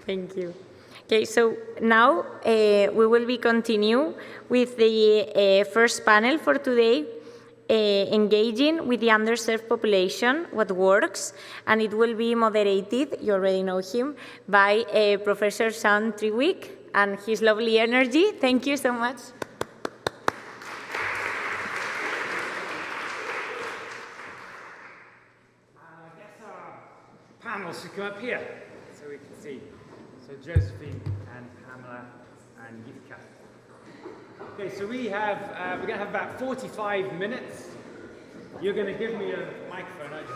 Thank you. Okay, so now we will be continue with the first panel for today, engaging with the underserved population, what works, and it will be moderated, you already know him, by Professor Shaun Treweek and his lovely energy. Thank you so much. I guess our panel should come up here so we can see. So Josephine and Pamela and Jitka. Okay, so we're going to have about 45 minutes. You're going to give me a microphone, aren't you?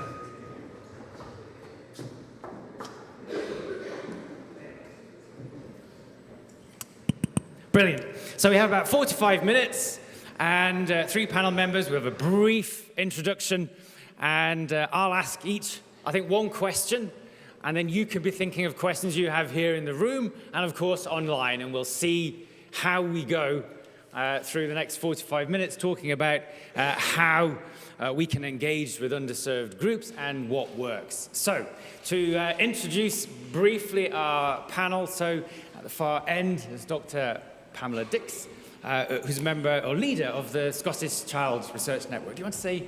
Brilliant. So we have about 45 minutes and 3 panel members. We have a brief introduction and I'll ask each, I think, 1 question. And then you can be thinking of questions you have here in the room and, of course, online. And we'll see how we go through the next 45 minutes talking about how we can engage with underserved groups and what works. So, to introduce briefly our panel, so at the far end is Dr. Pamela Dix, who's a member or leader of the Scottish Child Research Network. Do you want to say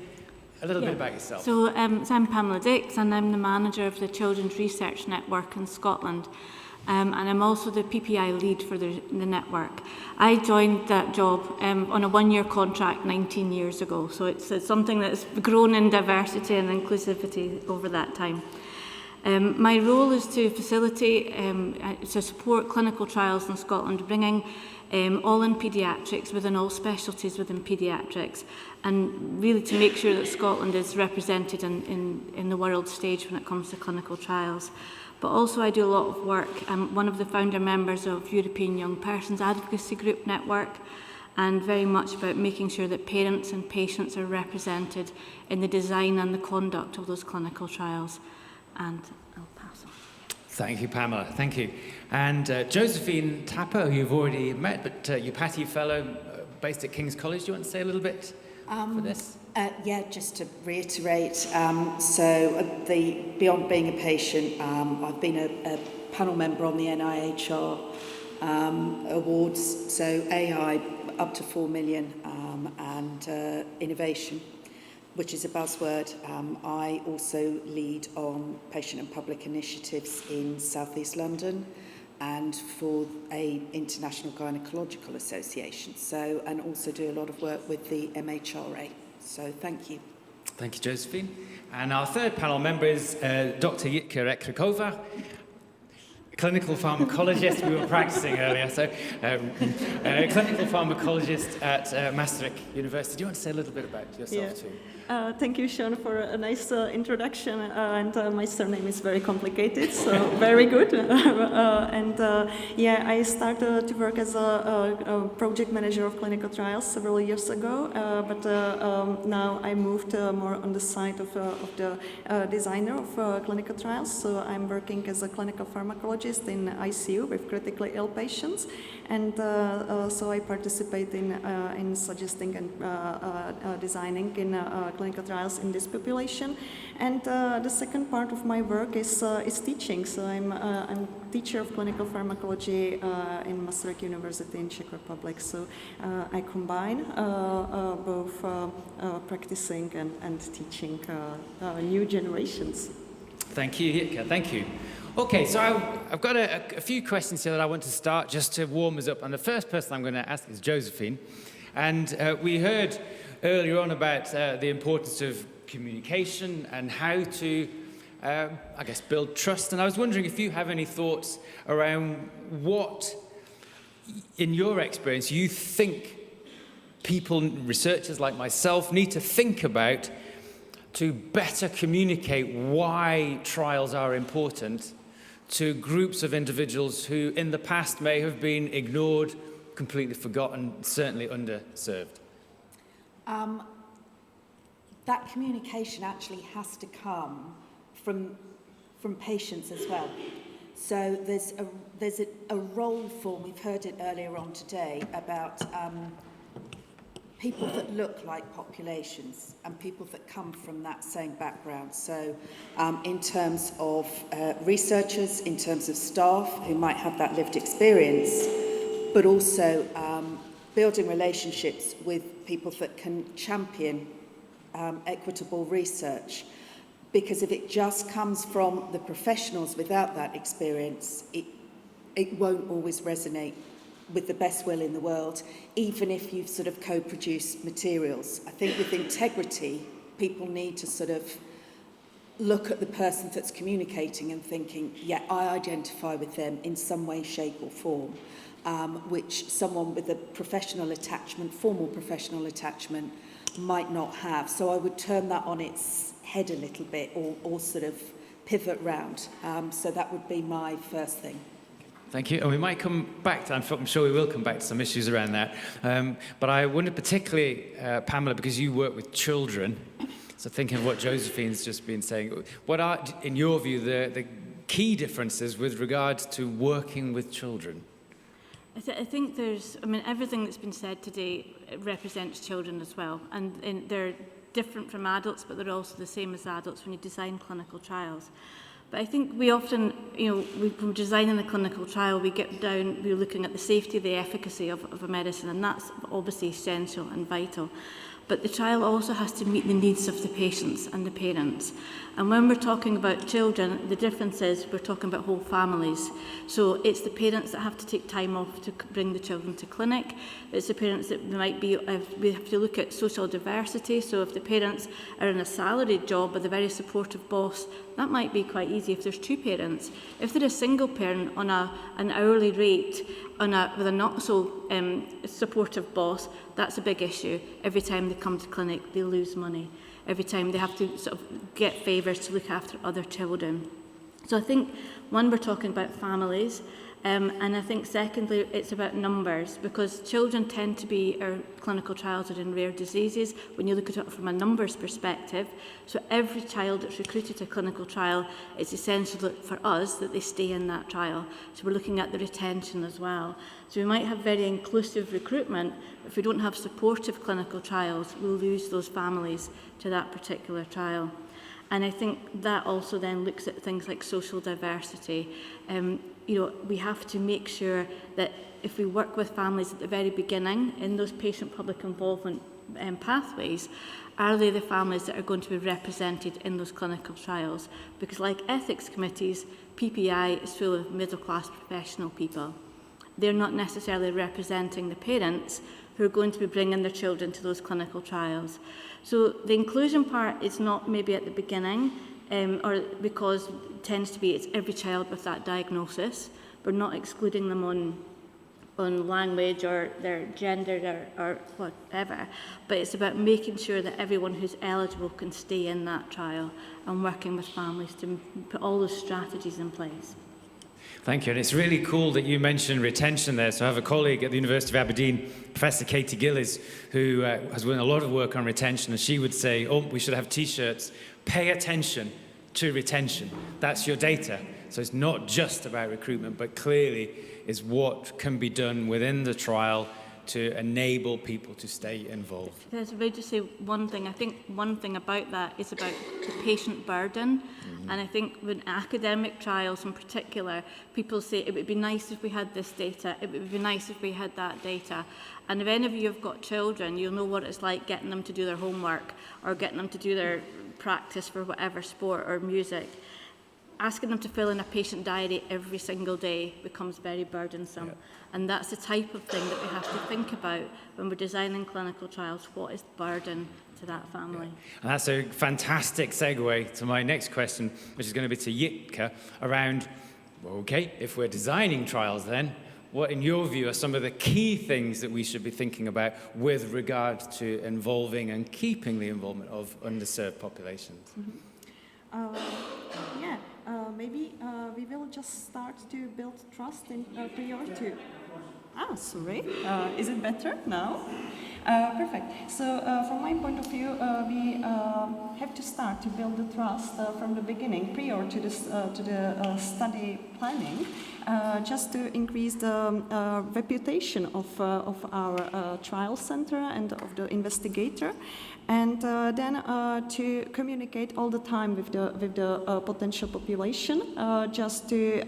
a little bit about yourself? So I'm Pamela Dix and I'm the manager of the Children's Research Network in Scotland. And I'm also the PPI lead for the network. I joined that job on a 1-year contract 19 years ago. So it's something that's grown in diversity and inclusivity over that time. My role is to facilitate, to support clinical trials in Scotland, bringing all in paediatrics within all specialties within paediatrics, and really to make sure that Scotland is represented in the world stage when it comes to clinical trials. But also I do a lot of work. I'm one of the founder members of European Young Persons Advocacy Group Network, and very much about making sure that parents and patients are represented in the design and the conduct of those clinical trials. And I'll pass on. Thank you, Pamela. Thank you. And Josephine Tapper, who you've already met, but EUPATI fellow based at King's College. Do you want to say a little bit for this? Yeah, just to reiterate, beyond being a patient, I've been a panel member on the NIHR awards, so AI up to 4 million and innovation, which is a buzzword. I also lead on patient and public initiatives in South East London and for an International Gynecological Association, and also do a lot of work with the MHRA. So thank you. Thank you, Josephine. And our third panel member is Dr. Jitka Rychlíčková, clinical pharmacologist. We were practicing earlier, so clinical pharmacologist at Masaryk University. Do you want to say a little bit about yourself too? Thank you, Shaun, for a nice introduction. My surname is very complicated, so very good. I started to work as a project manager of clinical trials several years ago, but now I moved more on the side of the designer of clinical trials. So I'm working as a clinical pharmacologist in ICU with critically ill patients, and so I participate in suggesting and designing in clinical trials in this population. And the second part of my work is teaching. So I'm teacher of clinical pharmacology in Masaryk University in Czech Republic. So I combine both practicing and teaching new generations. Thank you, Jitka. Thank you. Okay, so I've got a few questions here that I want to start just to warm us up. And the first person I'm going to ask is Josephine. And we heard earlier on about the importance of communication and how to, build trust. And I was wondering if you have any thoughts around what, in your experience, you think people, researchers like myself, need to think about to better communicate why trials are important to groups of individuals who in the past may have been ignored, completely forgotten, certainly underserved. That communication actually has to come from patients as well. So there's a role form. We've heard it earlier on today about people that look like populations and people that come from that same background. So in terms of researchers, in terms of staff who might have that lived experience, but also building relationships with people that can champion equitable research. Because if it just comes from the professionals without that experience, it won't always resonate with the best will in the world, even if you've sort of co-produced materials. I think with integrity, people need to sort of look at the person that's communicating and thinking, yeah, I identify with them in some way, shape or form, which someone with a professional attachment, formal professional attachment, might not have. So I would turn that on its head a little bit or sort of pivot round. So that would be my first thing. Thank you. And we might come back to, I'm sure we will come back to some issues around that. But I wonder particularly, Pamela, because you work with children, so thinking of what Josephine's just been saying, what are, in your view, the key differences with regard to working with children? I think everything that's been said today represents children as well. And they're different from adults, but they're also the same as adults when you design clinical trials. But I think we often, when designing a clinical trial, we're looking at the safety, the efficacy of a medicine, and that's obviously essential and vital. But the trial also has to meet the needs of the patients and the parents. And when we're talking about children, the difference is we're talking about whole families. So it's the parents that have to take time off to bring the children to clinic. It's the parents that might be, we have to look at social diversity. So if the parents are in a salaried job with a very supportive boss, that might be quite easy if there's two parents. If they're a single parent on an hourly rate with a not so supportive boss, that's a big issue. Every time they come to clinic, they lose money. Every time they have to sort of get favours to look after other children. So I think, one, we're talking about families, and I think secondly, it's about numbers, because children tend to be, our clinical trials are in rare diseases, when you look at it from a numbers perspective. So every child that's recruited to a clinical trial, it's essential for us that they stay in that trial. So we're looking at the retention as well. So we might have very inclusive recruitment, but if we don't have supportive clinical trials, we'll lose those families to that particular trial. And I think that also then looks at things like social diversity. We have to make sure that if we work with families at the very beginning in those patient-public involvement pathways, are they the families that are going to be represented in those clinical trials? Because like ethics committees, PPI is full of middle-class professional people. They're not necessarily representing the parents who are going to be bringing their children to those clinical trials. So the inclusion part is not maybe at the beginning, or because it tends to be it's every child with that diagnosis. We're not excluding them on language or their gender or whatever, but it's about making sure that everyone who's eligible can stay in that trial and working with families to put all those strategies in place. Thank you. And it's really cool that you mentioned retention there. So I have a colleague at the University of Aberdeen, Professor Katie Gillies, who has done a lot of work on retention. And she would say, we should have T-shirts. Pay attention to retention. That's your data. So it's not just about recruitment, but clearly is what can be done within the trial to enable people to stay involved. If I just say one thing, I think one thing about that is about the patient burden. Mm-hmm. And I think with academic trials in particular, people say it would be nice if we had this data, it would be nice if we had that data. And if any of you have got children, you'll know what it's like getting them to do their homework or getting them to do their practice for whatever sport or music. Asking them to fill in a patient diary every single day becomes very burdensome. Yeah. And that's the type of thing that we have to think about when we're designing clinical trials. What is the burden to that family? Yeah. And that's a fantastic segue to my next question, which is going to be to Jitka, around, if we're designing trials then, what in your view are some of the key things that we should be thinking about with regard to involving and keeping the involvement of underserved populations? Mm-hmm. Maybe we will just start start to build trust in prior to... sorry. Is it better now? Perfect. So from my point of view, we have to start to build the trust from the beginning, prior to the study planning, just to increase the reputation of our trial center and of the investigator, and then to communicate all the time with the potential population, just to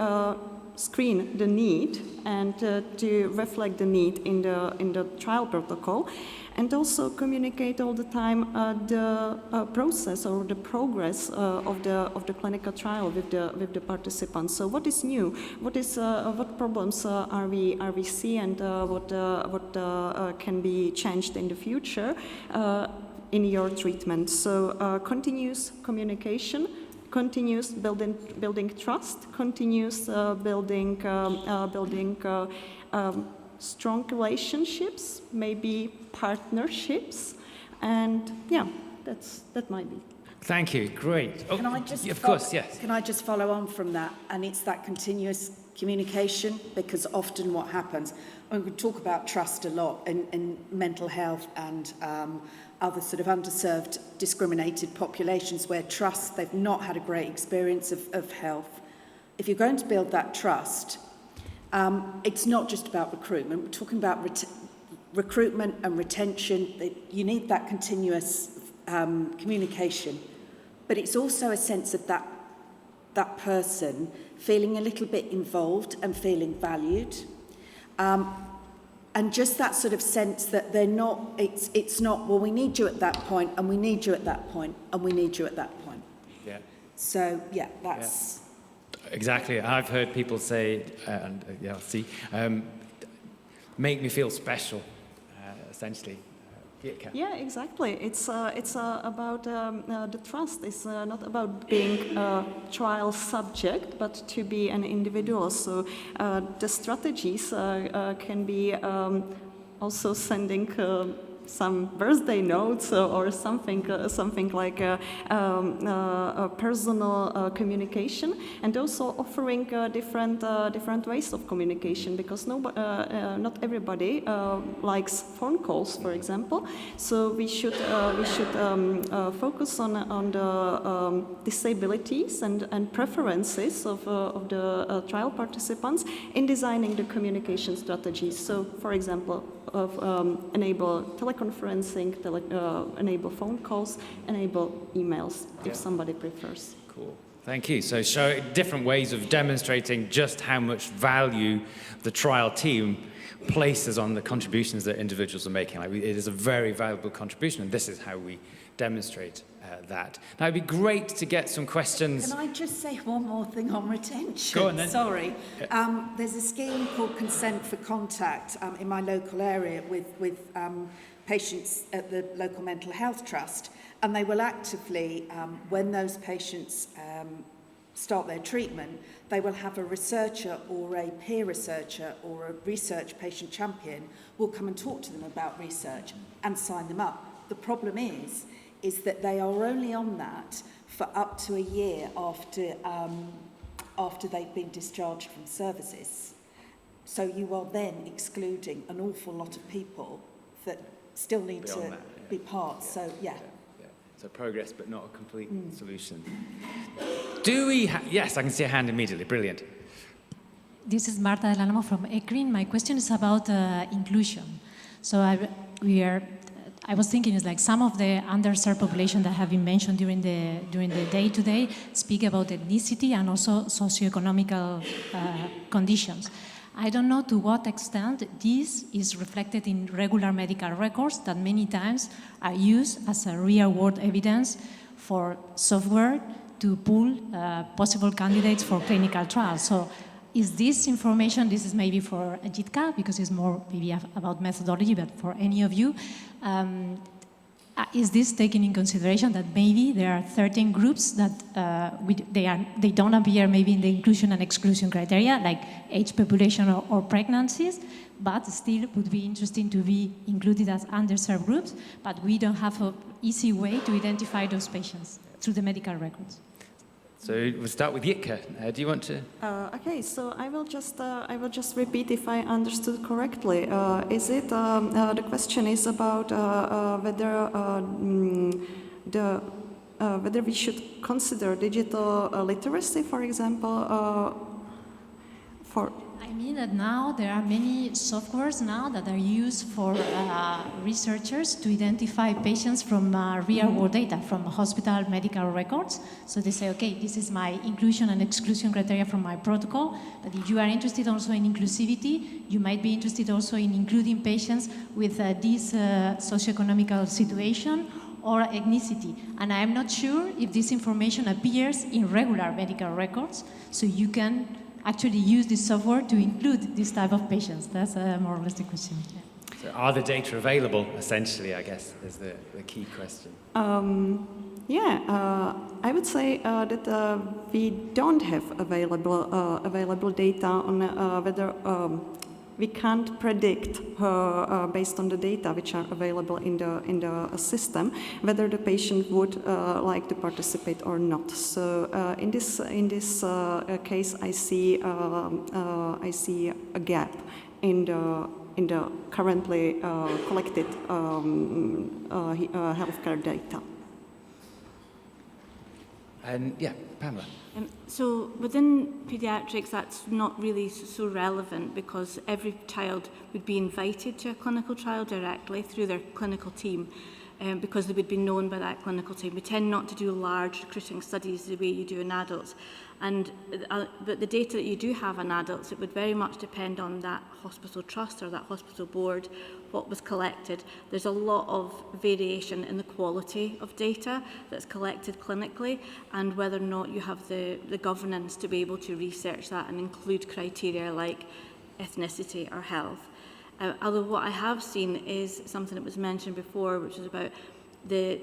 screen the need and to reflect the need in the trial protocol, and also communicate all the time the process or the progress of the clinical trial with the participants. So what is new? What problems are we see, and what can be changed in the future in your treatment? So continuous communication, continuous building trust, continuous building strong relationships, maybe partnerships, and yeah, that might be. Thank you. Great. Oh, Can I just of course, yes. Can I just follow on from that? And it's that continuous communication, because often what happens, and we talk about trust a lot in mental health and other sort of underserved, discriminated populations where trust, they've not had a great experience of health. If you're going to build that trust, it's not just about recruitment. We're talking about recruitment and retention. You need that continuous communication. But it's also a sense of that person feeling a little bit involved and feeling valued. And just that sort of sense that they're not, it's not, well, we need you at that point, and we need you at that point, and we need you at that point. Yeah. So, yeah, that's... Yeah. Exactly. I've heard people say, make me feel special, essentially. Jitka. Yeah, exactly. It's about the trust. It's not about being a trial subject, but to be an individual. So the strategies can be also sending some birthday notes or something like a personal communication, and also offering different ways of communication, because not everybody likes phone calls, for example. So we should focus on the disabilities and preferences of the trial participants in designing the communication strategies. So, for example, enable teleconferencing, enable phone calls, enable emails, if somebody prefers. Cool. Thank you. So show different ways of demonstrating just how much value the trial team places on the contributions that individuals are making. It is a very valuable contribution, and this is how we demonstrate that. Now, it'd be great to get some questions. Can I just say one more thing on retention? Go on, then. Sorry. There's a scheme called Consent for Contact in my local area with patients at the local mental health trust, and they will actively, when those patients start their treatment, they will have a researcher or a peer researcher or a research patient champion will come and talk to them about research and sign them up. The problem is that they are only on that for up to a year after they've been discharged from services. So you are then excluding an awful lot of people that still need to be part. So, yeah. So progress, but not a complete solution. Do we yes, I can see a hand immediately. Brilliant. This is Marta del Álamo from ECRIN. My question is about inclusion. So I was thinking, is like some of the underserved population that have been mentioned during the day today speak about ethnicity and also socioeconomical conditions. I don't know to what extent this is reflected in regular medical records that many times are used as a real-world evidence for software to pull possible candidates for clinical trials. So is this information, this is maybe for Jitka, because it's more maybe about methodology, but for any of you, is this taken in consideration that maybe there are certain groups that they don't appear maybe in the inclusion and exclusion criteria, like age, population, or pregnancies, but still would be interesting to be included as underserved groups, but we don't have an easy way to identify those patients through the medical records? So we'll start with Jitka. Do you want to? Okay, so I will just repeat if I understood correctly. Is it the question is about whether we should consider digital literacy, for example, for. I mean that now there are many softwares now that are used for researchers to identify patients from real-world data, from hospital medical records. So they say, okay, this is my inclusion and exclusion criteria from my protocol, but if you are interested also in inclusivity, you might be interested also in including patients with this socioeconomical situation or ethnicity. And I'm not sure if this information appears in regular medical records, so you can actually use this software to include this type of patients. That's more or less the question. Yeah. So are the data available, essentially, I guess, is the key question. I would say that we don't have available data on whether we can't predict based on the data which are available in the system whether the patient would like to participate or not. So in this case, I see a gap in the currently collected healthcare data. And yeah, Pamela. So within paediatrics, that's not really so relevant because every child would be invited to a clinical trial directly through their clinical team because they would be known by that clinical team. We tend not to do large recruiting studies the way you do in adults. But the data that you do have in adults, it would very much depend on that hospital trust or that hospital board, what was collected. There's a lot of variation in the quality of data that's collected clinically and whether or not you have the governance to be able to research that and include criteria like ethnicity or health. Although what I have seen is something that was mentioned before, which is about the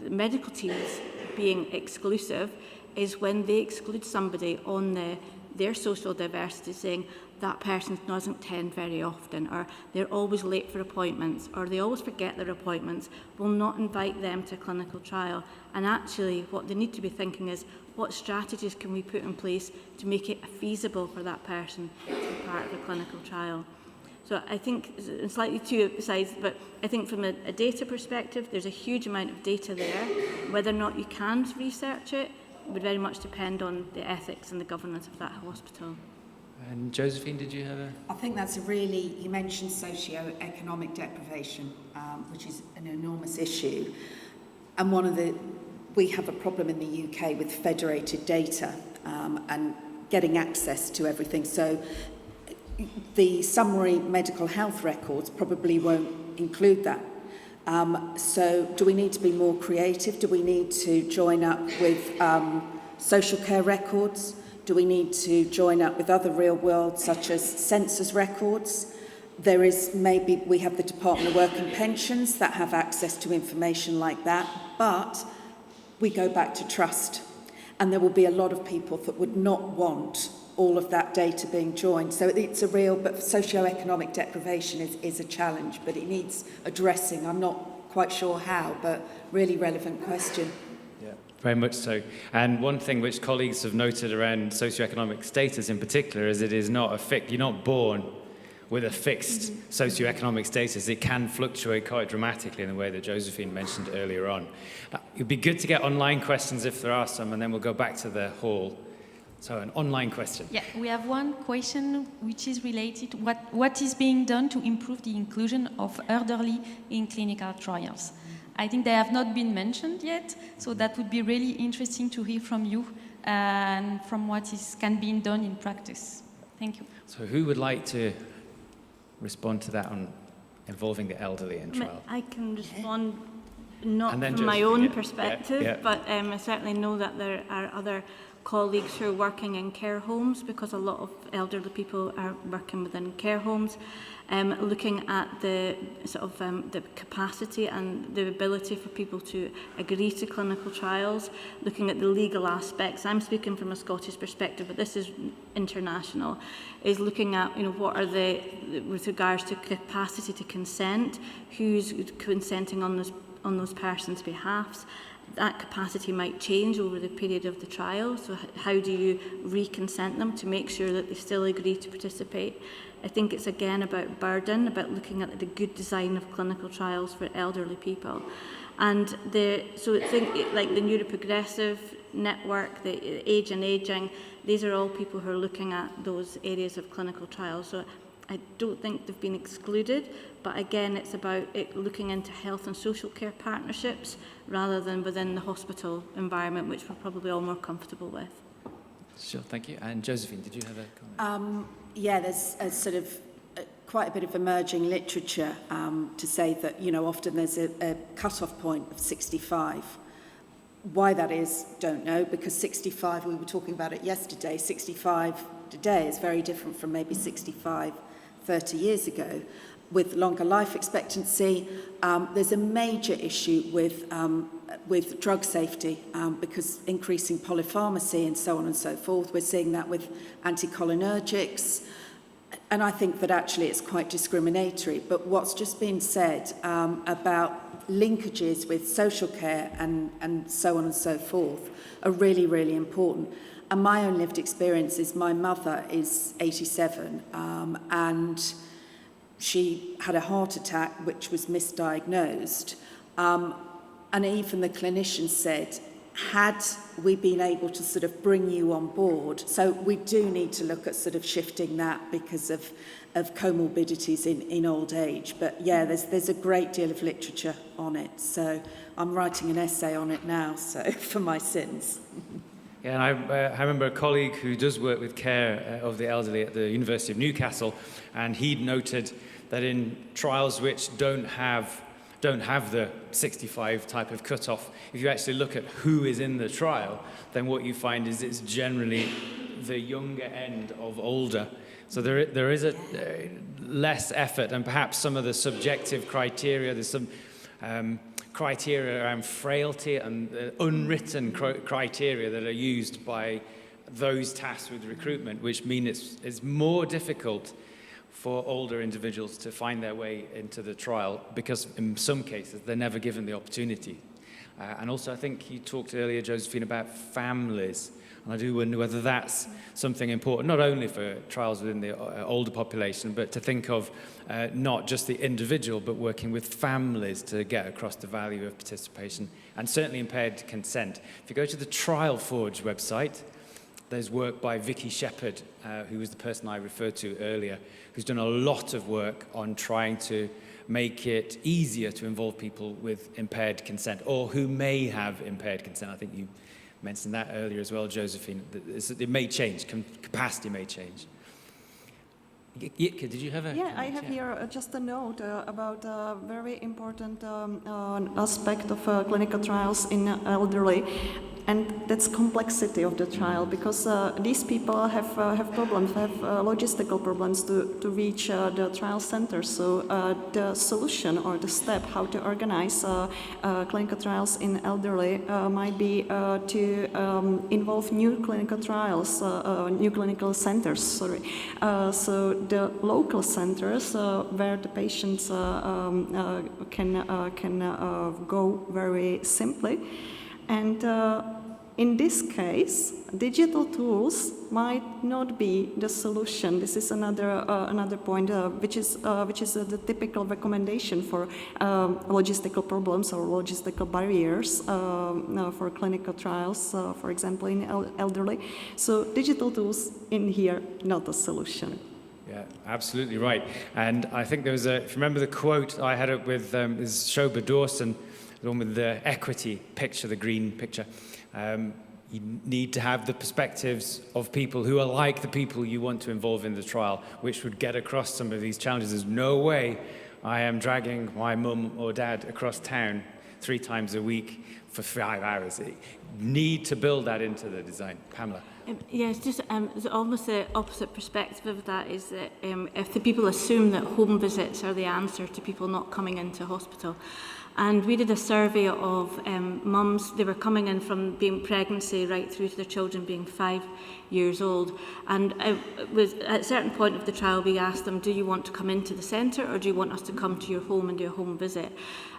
medical teams being exclusive, is when they exclude somebody on their social diversity, saying that person doesn't attend very often, or they're always late for appointments, or they always forget their appointments, will not invite them to a clinical trial. And actually what they need to be thinking is, what strategies can we put in place to make it feasible for that person to be part of a clinical trial? So I think, slightly two sides, but I think from a data perspective, there's a huge amount of data there. Whether or not you can research it would very much depend on the ethics and the governance of that hospital. And Josephine, did you have a... I think that's you mentioned socio-economic deprivation, which is an enormous issue. And we have a problem in the UK with federated data and getting access to everything. So the summary medical health records probably won't include that. So do we need to be more creative? Do we need to join up with social care records? Do we need to join up with other real world, such as census records? We have the Department of Work and Pensions that have access to information like that, but we go back to trust. And there will be a lot of people that would not want all of that data being joined. So it's but socio-economic deprivation is a challenge, but it needs addressing. I'm not quite sure how, but really relevant question. Yeah, very much so. And one thing which colleagues have noted around socioeconomic status in particular is it is not you're not born with a fixed socioeconomic status. It can fluctuate quite dramatically in the way that Josephine mentioned earlier on. It'd be good to get online questions if there are some, and then we'll go back to the hall. So an online question. Yeah, we have one question which is related to what is being done to improve the inclusion of elderly in clinical trials. I think they have not been mentioned yet, so that would be really interesting to hear from you and from what can be done in practice. Thank you. So who would like to respond to that on involving the elderly in trial? I can respond not from my own perspective, but I certainly know that there are other colleagues who are working in care homes, because a lot of elderly people are working within care homes, looking at the the capacity and the ability for people to agree to clinical trials, looking at the legal aspects. I'm speaking from a Scottish perspective, but this is international, is looking at what are with regards to capacity to consent, who's consenting on those persons' behalfs, that capacity might change over the period of the trial. So how do you reconsent them to make sure that they still agree to participate? I think it's again about burden, about looking at the good design of clinical trials for elderly people. And so I think like the neuroprogressive network, the age and aging, these are all people who are looking at those areas of clinical trials. So I don't think they've been excluded, but again, it's about looking into health and social care partnerships rather than within the hospital environment, which we're probably all more comfortable with. Sure, thank you. And Josephine, did you have a comment? Yeah, there's a sort of quite a bit of emerging literature to say that, often there's a cut-off point of 65. Why that is, don't know, because 65, we were talking about it yesterday, 65 today is very different from maybe 65 30 years ago. With longer life expectancy, there's a major issue with drug safety because increasing polypharmacy and so on and so forth. We're seeing that with anticholinergics, and I think that actually it's quite discriminatory. But what's just been said about linkages with social care and so on and so forth are really, really important. And my own lived experience is my mother is 87 and she had a heart attack which was misdiagnosed. And even the clinician said, had we been able to sort of bring you on board, so we do need to look at sort of shifting that because of comorbidities in old age. But yeah, there's a great deal of literature on it. So I'm writing an essay on it now, so for my sins. Yeah, and I remember a colleague who does work with care of the elderly at the University of Newcastle, and he'd noted that in trials which don't have the 65 type of cutoff, if you actually look at who is in the trial, then what you find is it's generally the younger end of older. So there is a less effort, and perhaps some of the subjective criteria, there's some criteria around frailty and unwritten criteria that are used by those tasked with recruitment, which mean it's more difficult for older individuals to find their way into the trial because in some cases they're never given the opportunity. And also I think you talked earlier, Josephine, about families. And I do wonder whether that's something important, not only for trials within the older population, but to think of not just the individual, but working with families to get across the value of participation and certainly impaired consent. If you go to the Trial Forge website, there's work by Vicky Shepherd, who was the person I referred to earlier, who's done a lot of work on trying to make it easier to involve people with impaired consent or who may have impaired consent. I think you mentioned that earlier as well, Josephine. It may change, capacity may change. Jitka, did you have a comment? I have here just a note about a very important aspect of clinical trials in elderly, and that's complexity of the trial, because these people have problems, have logistical problems to reach the trial center. So the solution or the step how to organize clinical trials in elderly might be to involve new clinical trials, new clinical centers. So the local centers where the patients can go very simply. And in this case, digital tools might not be the solution. This is another point, which is the typical recommendation for logistical problems or logistical barriers for clinical trials, for example, in elderly. So digital tools in here, not a solution. Yeah, absolutely right. And I think there was if you remember the quote I had it with is Shoba Dawson, the one with the equity picture, the green picture. You need to have the perspectives of people who are like the people you want to involve in the trial, which would get across some of these challenges. There's no way I am dragging my mum or dad across town 3 times a week for 5 hours. You need to build that into the design. Pamela. Yeah, it's just it's almost the opposite perspective of that is that if the people assume that home visits are the answer to people not coming into hospital. And we did a survey of mums. They were coming in from being pregnancy right through to their children being 5 years old. And it was at a certain point of the trial, we asked them, do you want to come into the centre or do you want us to come to your home and do a home visit?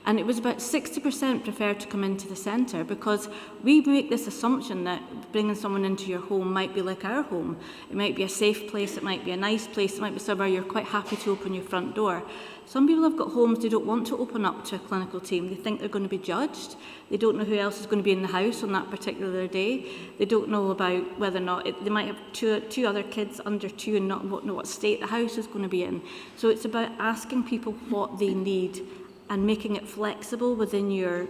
And it was about 60% preferred to come into the centre, because we make this assumption that bringing someone into your home might be like our home. It might be a safe place, it might be a nice place, it might be somewhere you're quite happy to open your front door. Some people have got homes they don't want to open up to a clinical team. They think they're going to be judged. They don't know who else is going to be in the house on that particular day. They don't know about whether or not, they might have two other kids under 2 and not know what state the house is going to be in. So it's about asking people what they need and making it flexible within your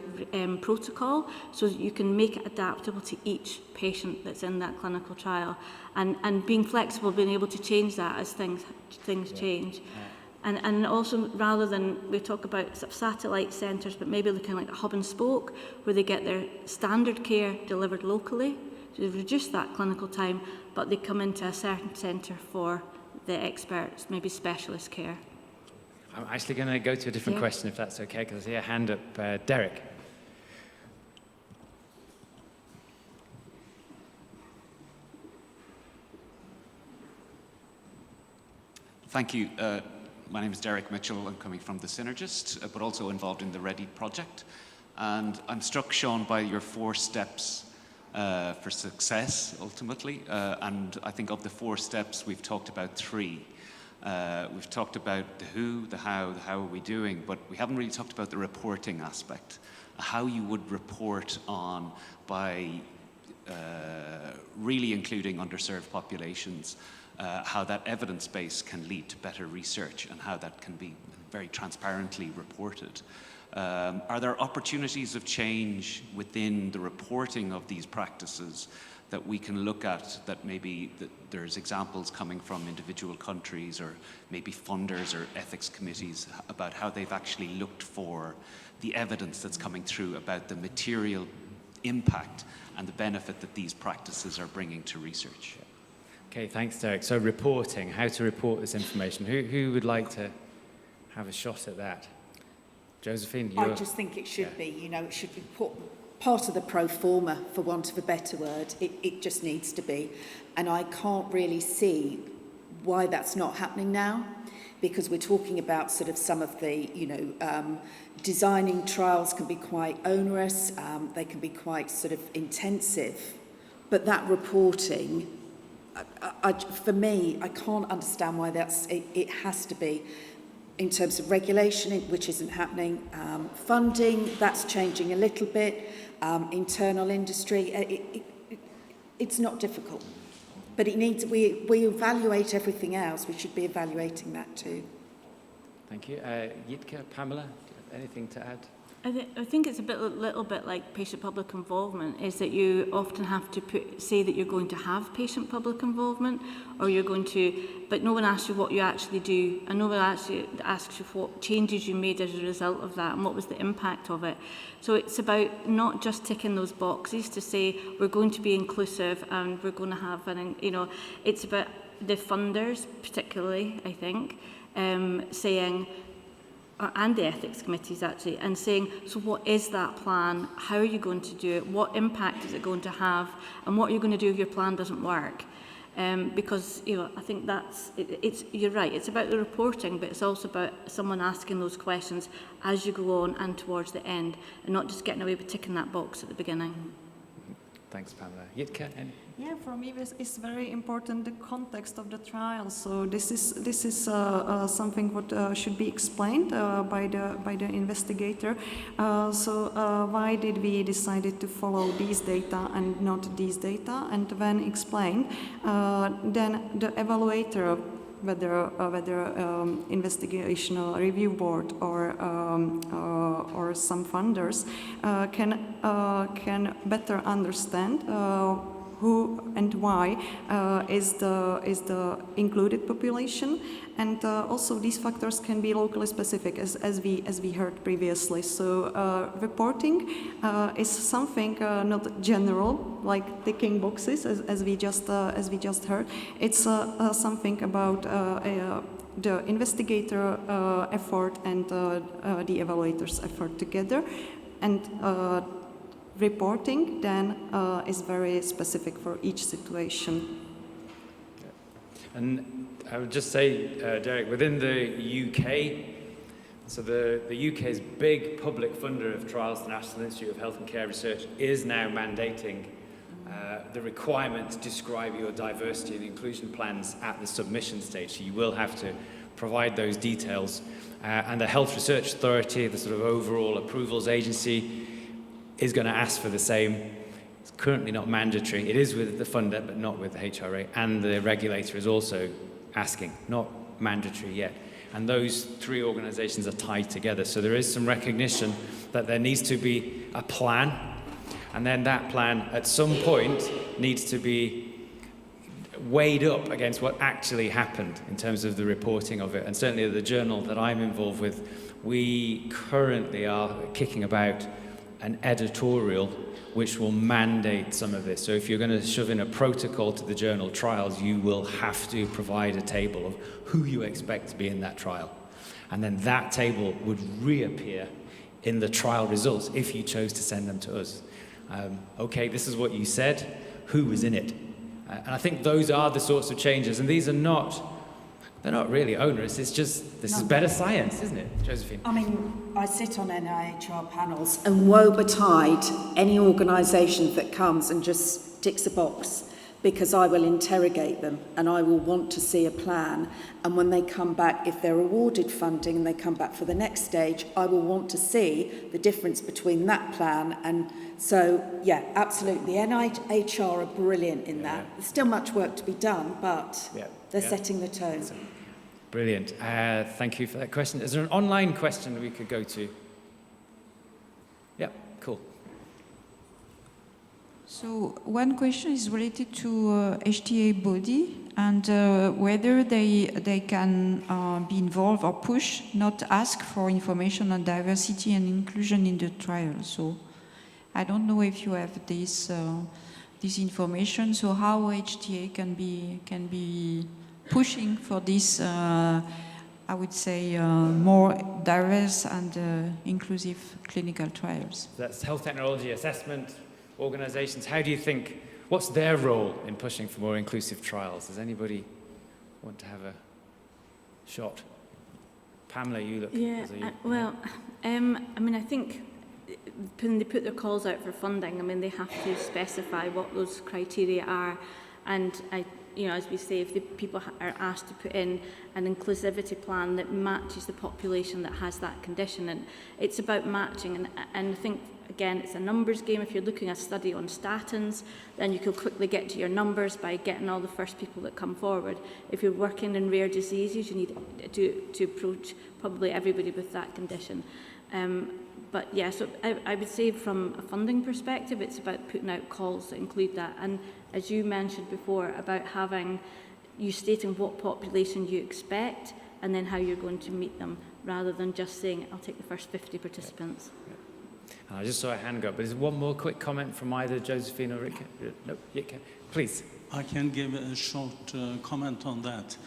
protocol so that you can make it adaptable to each patient that's in that clinical trial. And being flexible, being able to change that as things change. And also, rather than, we talk about sort of satellite centres, but maybe looking like a hub and spoke, where they get their standard care delivered locally. So they've reduced that clinical time, but they come into a certain centre for the experts, maybe specialist care. I'm actually going to go to a different question, if that's okay, because I see a hand up. Derek. Thank you. My name is Derek Mitchell. I'm coming from the Synergist, but also involved in the READY project. And I'm struck, Shaun, by your 4 steps for success, ultimately. And I think of the 4 steps, we've talked about 3. We've talked about the who, the how are we doing, but we haven't really talked about the reporting aspect, how you would report on by really including underserved populations, how that evidence base can lead to better research and how that can be very transparently reported. Are there opportunities of change within the reporting of these practices that we can look at, that maybe there's examples coming from individual countries or maybe funders or ethics committees about how they've actually looked for the evidence that's coming through about the material impact and the benefit that these practices are bringing to research? Okay, thanks, Derek. So reporting, how to report this information. Who would like to have a shot at that? Josephine, I just think it should be, it should be part of the pro forma, for want of a better word. It just needs to be. And I can't really see why that's not happening now, because we're talking about sort of some of the, designing trials can be quite onerous, they can be quite sort of intensive, but that reporting, for me, I can't understand why it has to be. In terms of regulation, which isn't happening, funding, that's changing a little bit, internal industry, it's not difficult. But it needs, we evaluate everything else, we should be evaluating that too. Thank you. Jitka, Pamela, anything to add? I think it's a little bit like patient-public involvement, is that you often have to say that you're going to have patient-public involvement, or you're going to, but no one asks you what you actually do, and no one actually asks you what changes you made as a result of that, and what was the impact of it. So it's about not just ticking those boxes to say we're going to be inclusive and we're going to have it's about the funders, particularly, I think, saying, and the ethics committees actually, and saying, so what is that plan? How are you going to do it? What impact is it going to have? And what are you going to do if your plan doesn't work? Because, I think you're right, it's about the reporting, but it's also about someone asking those questions as you go on and towards the end, and not just getting away with ticking that box at the beginning. Thanks, Pamela. Jitka? Yeah, for me, it's very important, the context of the trial. So this is something what should be explained by the investigator. So why did we decided to follow these data and not these data? And when explained, then the evaluator, whether investigational review board or some funders can better understand who and why is the included population, and also these factors can be locally specific, as we heard previously. So reporting is something not general, like ticking boxes, as we just heard. It's something about the investigator effort and the evaluator's effort together, and reporting then is very specific for each situation. And I would just say, Derek, within the UK, So the UK's big public funder of trials, the National Institute of Health and Care Research, is now mandating the requirement to describe your diversity and inclusion plans at the submission stage. So you will have to provide those details. And the Health Research Authority, the sort of overall approvals agency, is going to ask for the same. It's currently not mandatory. It is with the funder, but not with the HRA. And the regulator is also asking, not mandatory yet. And those three organizations are tied together. So there is some recognition that there needs to be a plan. And then that plan, at some point, needs to be weighed up against what actually happened in terms of the reporting of it. And certainly the journal that I'm involved with, we currently are kicking about an editorial which will mandate some of this. So if you're going to shove in a protocol to the journal trials, you will have to provide a table of who you expect to be in that trial. And then that table would reappear in the trial results if you chose to send them to us. Okay, this is what you said, who was in it? And I think those are the sorts of changes, and these are they're not really onerous, it's just, this is better science, isn't it, Josephine? I mean, I sit on NIHR panels, and woe betide any organisation that comes and just ticks a box, because I will interrogate them and I will want to see a plan. And when they come back, if they're awarded funding and they come back for the next stage, I will want to see the difference between that plan. And so, yeah, absolutely. The NIHR are brilliant in that. There's still much work to be done, but they're setting the tone. Brilliant. Thank you for that question. Is there an online question that we could go to? Yeah, cool. So one question is related to HTA body and whether they can be involved or push, not ask for information on diversity and inclusion in the trial. So I don't know if you have this information. So how HTA can be pushing for this, I would say, more diverse and inclusive clinical trials. That's health technology assessment organizations. How do you think, what's their role in pushing for more inclusive trials? Does anybody want to have a shot? Pamela, you look. I mean, I think when they put their calls out for funding, I mean, they have to specify what those criteria are. And as we say, if the people are asked to put in an inclusivity plan that matches the population that has that condition, and it's about matching. And I think, again, it's a numbers game. If you're looking at a study on statins, then you can quickly get to your numbers by getting all the first people that come forward. If you're working in rare diseases, you need to approach probably everybody with that condition. But yeah, so I would say from a funding perspective, it's about putting out calls that include that. And as you mentioned before, about you stating what population you expect and then how you're going to meet them, rather than just saying, I'll take the first 50 participants. I just saw a hand go up, but is one more quick comment from either Josephine or Rick? No, Jitka, please. I can give a short comment on that.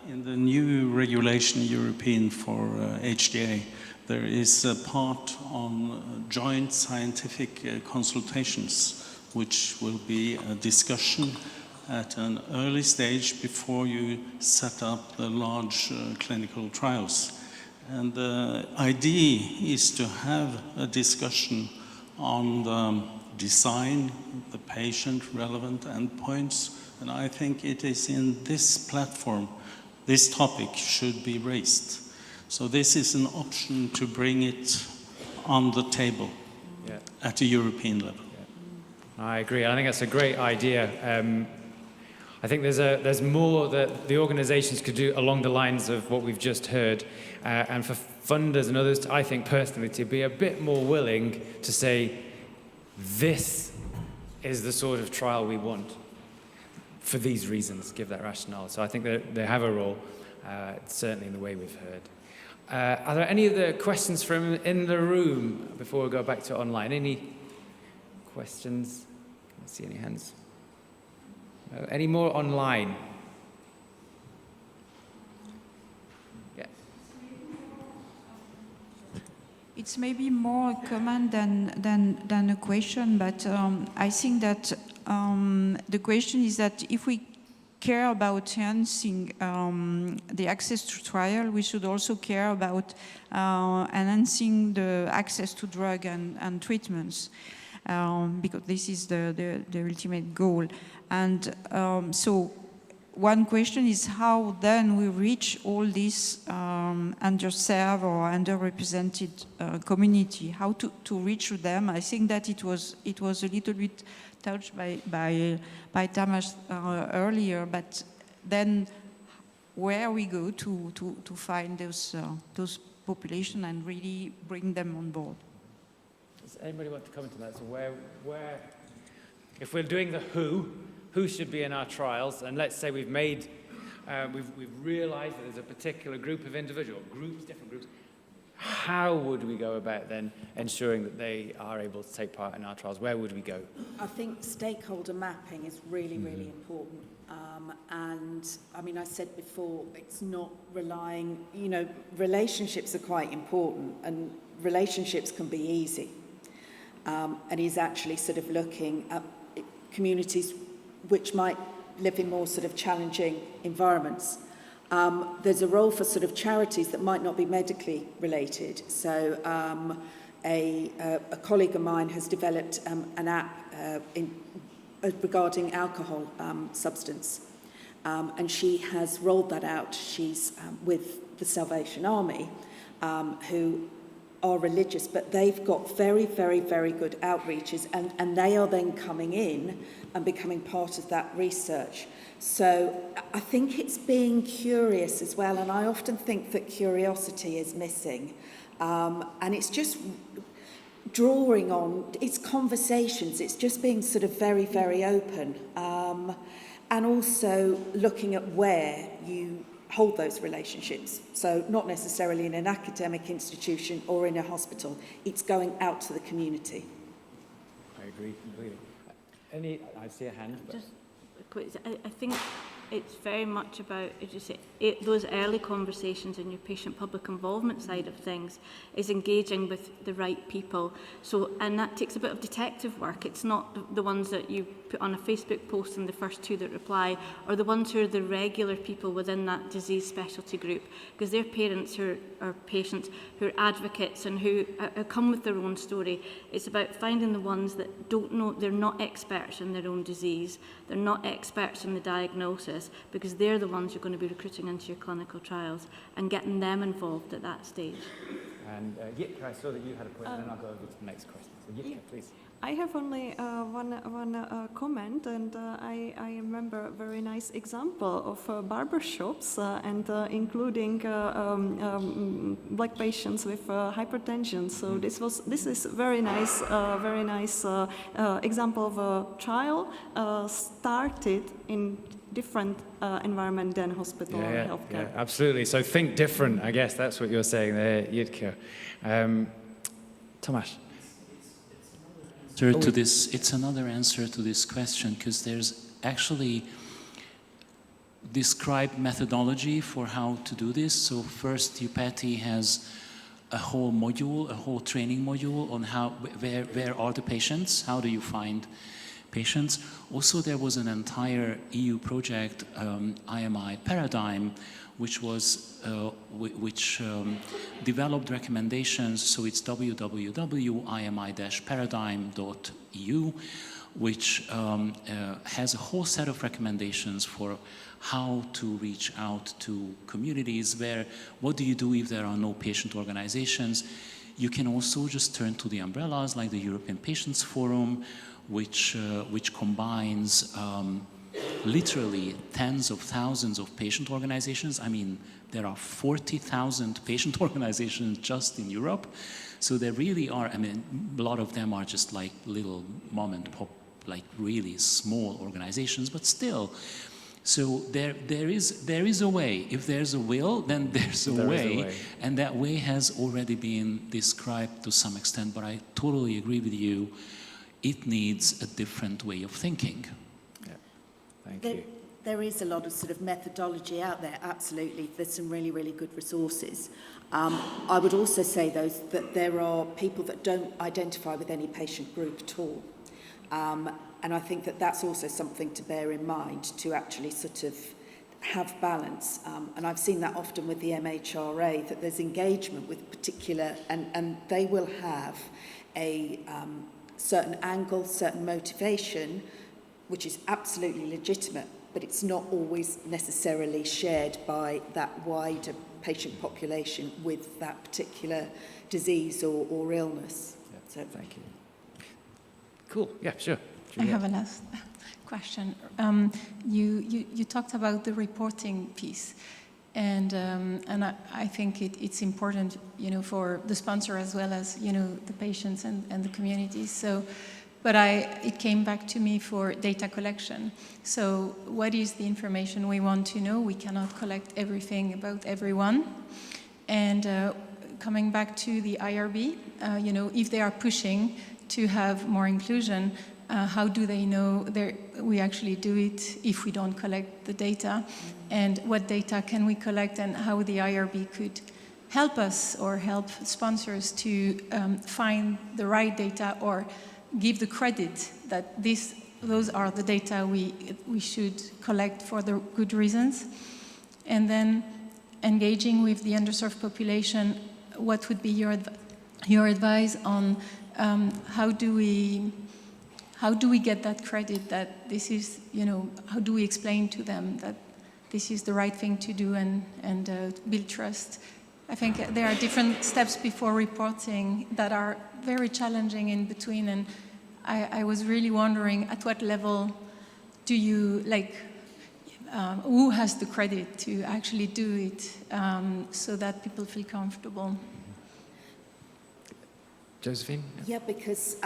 In the new regulation European for HTA, there is a part on joint scientific consultations, which will be a discussion at an early stage before you set up the large clinical trials. And the idea is to have a discussion on the design, the patient-relevant endpoints, and I think it is in this platform this topic should be raised. So this is an option to bring it on the table at a European level. Yeah. I agree. I think that's a great idea. I think there's more that the organizations could do along the lines of what we've just heard. And for funders and others, I think personally, to be a bit more willing to say, this is the sort of trial we want for these reasons, give that rationale. So I think that they have a role, certainly in the way we've heard. Are there any other questions from in the room before we go back to online? Any questions? Can I see any hands? No. Any more online? Yeah. It's maybe more a comment than a question, but I think that the question is that if we care about enhancing the access to trial, we should also care about enhancing the access to drug and treatments, because this is the ultimate goal. And so one question is how then we reach all these underserved or underrepresented community, how to reach them. I think that it was a little bit touched by Tamas earlier, but then where we go to find those population and really bring them on board. Does anybody want to comment on that? So where if we're doing the who should be in our trials, and let's say we've made, we've realized that there's a particular group of individuals, different groups, how would we go about then ensuring that they are able to take part in our trials? Where would we go? I think stakeholder mapping is really, really important. And I mean, I said before, it's not relying, relationships are quite important, and relationships can be easy. And he's actually sort of looking at communities which might live in more sort of challenging environments. There's a role for sort of charities that might not be medically related. So a colleague of mine has developed an app regarding alcohol substance, and she has rolled that out. She's with the Salvation Army, who are religious, but they've got very, very, very good outreaches, and they are then coming in and becoming part of that research. So I think it's being curious as well, and I often think that curiosity is missing, and it's just drawing on, it's conversations, it's just being sort of very, very open, and also looking at where you hold those relationships. So not necessarily in an academic institution or in a hospital, it's going out to the community. I agree completely. I see a hand. But... Just quick, I think it's very much about, as you say, those early conversations in your patient-public involvement side of things is engaging with the right people. So, and that takes a bit of detective work. It's not the ones that you put on a Facebook post and the first two that reply, or the ones who are the regular people within that disease specialty group, because they're parents who are patients, who are advocates and who come with their own story. It's about finding the ones that don't know, they're not experts in their own disease, they're not experts in the diagnosis, because they're the ones you're going to be recruiting into your clinical trials and getting them involved at that stage. And Jitka, I saw that you had a point, and then I'll go over to the next question. So Jitka, please. I have only one comment, and I remember a very nice example of barber shops and including black patients with hypertension. So this is very nice example of a trial started in different environment than hospital or healthcare. Yeah, absolutely. So think different. I guess that's what you're saying there, Jitka. Tomasz. It's another answer to this question, because there's actually described methodology for how to do this. So first, EUPATI has a whole module, a whole training module on where are the patients, how do you find patients. Also, there was an entire EU project, IMI Paradigm, which developed recommendations. So it's www.imi-paradigm.eu, which has a whole set of recommendations for how to reach out to communities. What do you do if there are no patient organizations? You can also just turn to the umbrellas like the European Patients Forum, which combines literally tens of thousands of patient organizations. I mean, there are 40,000 patient organizations just in Europe. So there really are, I mean, a lot of them are just like little mom and pop, like really small organizations, but still. So there is a way. If there's a will, then there's a way. And that way has already been described to some extent, but I totally agree with you. It needs a different way of thinking. Thank you. There is a lot of sort of methodology out there, absolutely. There's some really, really good resources. I would also say, though, that there are people that don't identify with any patient group at all. And I think that that's also something to bear in mind, to actually sort of have balance. And I've seen that often with the MHRA, that there's engagement with particular, and they will have a certain angle, certain motivation, which is absolutely legitimate, but it's not always necessarily shared by that wider patient population with that particular disease or illness. Yeah, so thank you. Cool. Yeah, sure. I have a last question. You talked about the reporting piece, and I think it's important, for the sponsor as well as the patients and the communities. So, but it came back to me for data collection. So, what is the information we want to know? We cannot collect everything about everyone, and coming back to the IRB, if they are pushing to have more inclusion. How do they know we actually do it if we don't collect the data? And what data can we collect, and how the IRB could help us or help sponsors to find the right data, or give the credit that those are the data we should collect for the good reasons. And then engaging with the underserved population, what would be your advice on how do we get that credit, that this is, how do we explain to them that this is the right thing to do, and build trust? I think there are different steps before reporting that are very challenging in between, and I was really wondering at what level do you, who has the credit to actually do it so that people feel comfortable? Josephine? Yeah, because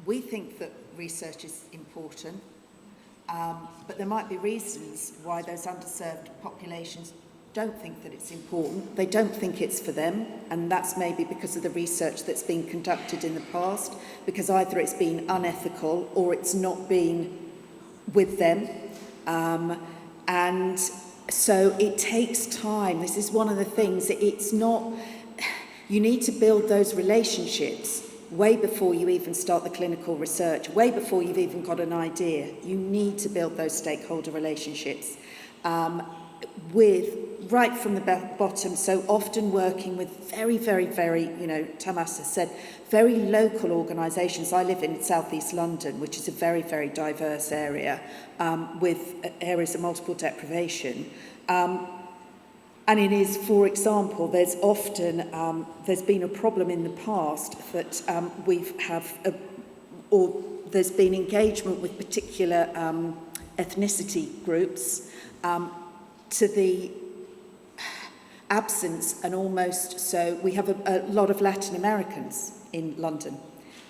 we think that research is important, but there might be reasons why those underserved populations don't think that it's important. They don't think it's for them, and that's maybe because of the research that's been conducted in the past, because either it's been unethical or it's not been with them. And so it takes time. This is one of the things, it's not, you need to build those relationships way before you even start the clinical research, way before you've even got an idea. You need to build those stakeholder relationships with right from the bottom, so often working with very, very, very, Tamas has said, very local organisations. I live in South East London, which is a very, very diverse area with areas of multiple deprivation. And it is, for example, there's often, there's been a problem in the past that there's been engagement with particular ethnicity groups to the absence, and almost, so we have a lot of Latin Americans in London,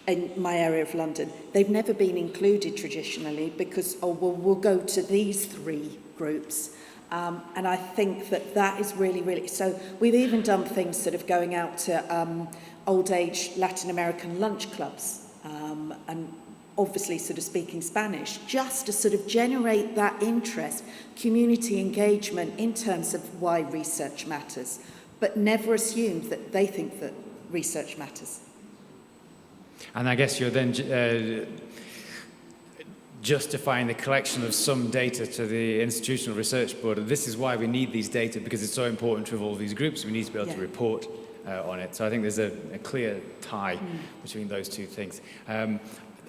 in my area of London. They've never been included traditionally because, we'll go to these three groups. And I think that is really, really, so we've even done things sort of going out to old age Latin American lunch clubs and obviously sort of speaking Spanish, just to sort of generate that interest, community engagement in terms of why research matters, but never assume that they think that research matters. And I guess you're then justifying the collection of some data to the Institutional Research Board. And this is why we need these data, because it's so important to all these groups. We need to be able to report on it. So I think there's a clear tie between those two things.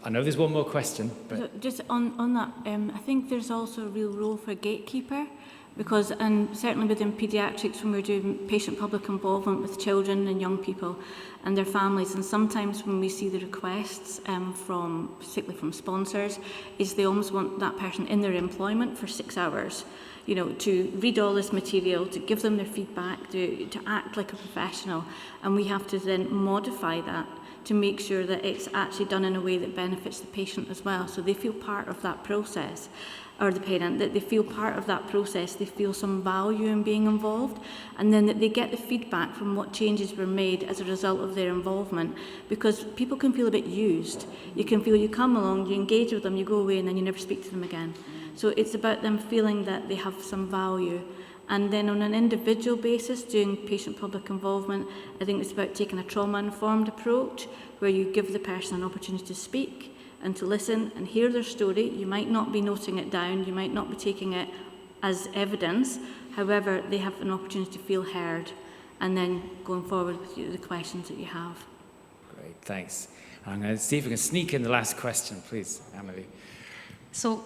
I know there's one more question. But just on that, I think there's also a real role for a gatekeeper, because, and certainly within paediatrics, when we're doing patient-public involvement with children and young people and their families, and sometimes when we see the requests particularly from sponsors, is they almost want that person in their employment for 6 hours, to read all this material, to give them their feedback, to act like a professional, and we have to then modify that to make sure that it's actually done in a way that benefits the patient as well, so they feel part of that process, or the parent, that they feel part of that process, they feel some value in being involved, and then that they get the feedback from what changes were made as a result of their involvement, because people can feel a bit used. You can feel you come along, you engage with them, you go away, and then you never speak to them again. So it's about them feeling that they have some value. And then on an individual basis, doing patient-public involvement, I think it's about taking a trauma-informed approach, where you give the person an opportunity to speak, and to listen and hear their story. You might not be noting it down, you might not be taking it as evidence, however, they have an opportunity to feel heard, and then going forward with the questions that you have. Great, thanks. I'm going to see if we can sneak in the last question, please, Amelie. So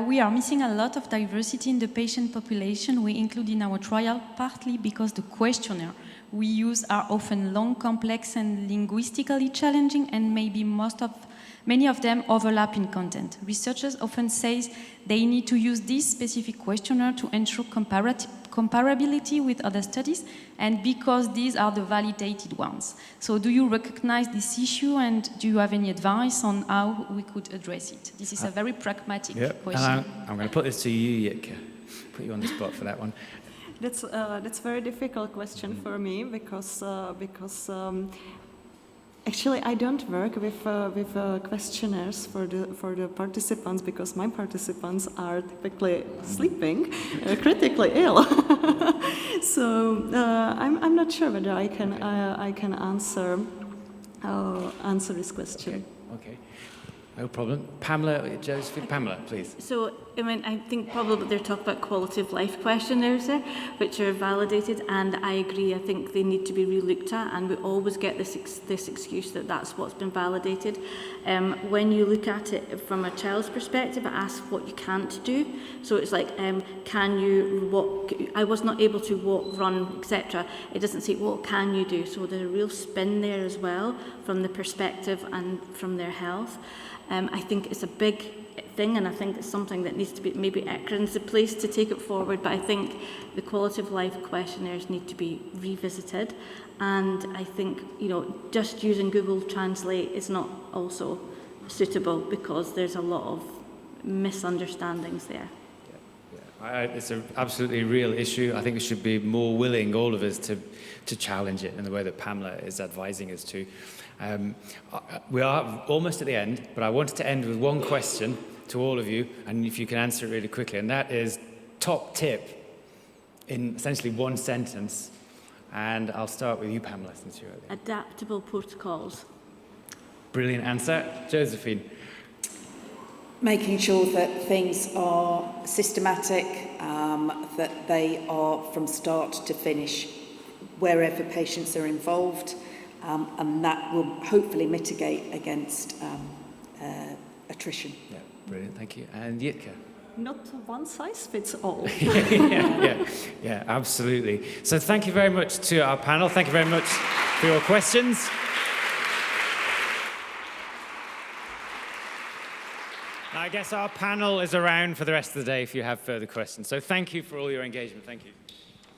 we are missing a lot of diversity in the patient population we include in our trial, partly because the questionnaire we use are often long, complex, and linguistically challenging, and maybe many of them overlap in content. Researchers often say they need to use this specific questionnaire to ensure comparability with other studies, and because these are the validated ones. So do you recognize this issue, and do you have any advice on how we could address it? This is a very pragmatic question. And I'm going to put this to you, Jitka. Put you on the spot for that one. That's a very difficult question for me because actually I don't work with questionnaires for the participants, because my participants are typically sleeping, critically ill. So I'm not sure whether I can answer this question. Okay. No problem. Pamela, Josephine, Pamela, please. So, I mean, I think probably they're talking about quality of life questionnaires there, which are validated, and I agree, I think they need to be re-looked at, and we always get this excuse that that's what's been validated. When you look at it from a child's perspective, it asks what you can't do. So it's like, can you walk? I was not able to walk, run, etc. It doesn't say, what can you do? So there's a real spin there as well, from the perspective and from their health. I think it's a big thing, and I think it's something that needs to be, maybe ECRIN's the place to take it forward, but I think the quality of life questionnaires need to be revisited, and I think, you know, just using Google Translate is not also suitable, because there's a lot of misunderstandings there. It's an absolutely real issue. I think we should be more willing, all of us, to challenge it in the way that Pamela is advising us to. We are almost at the end, but I wanted to end with one question to all of you, and if you can answer it really quickly, and that is top tip in essentially one sentence. And I'll start with you, Pamela, since you're at the end. Adaptable protocols. Brilliant answer. Josephine. Making sure that things are systematic, that they are from start to finish, wherever patients are involved, and that will hopefully mitigate against attrition. Yeah, brilliant, thank you. And Jitka? Not one size fits all. yeah, absolutely. So thank you very much to our panel. Thank you very much for your questions. I guess our panel is around for the rest of the day if you have further questions. So thank you for all your engagement. Thank you.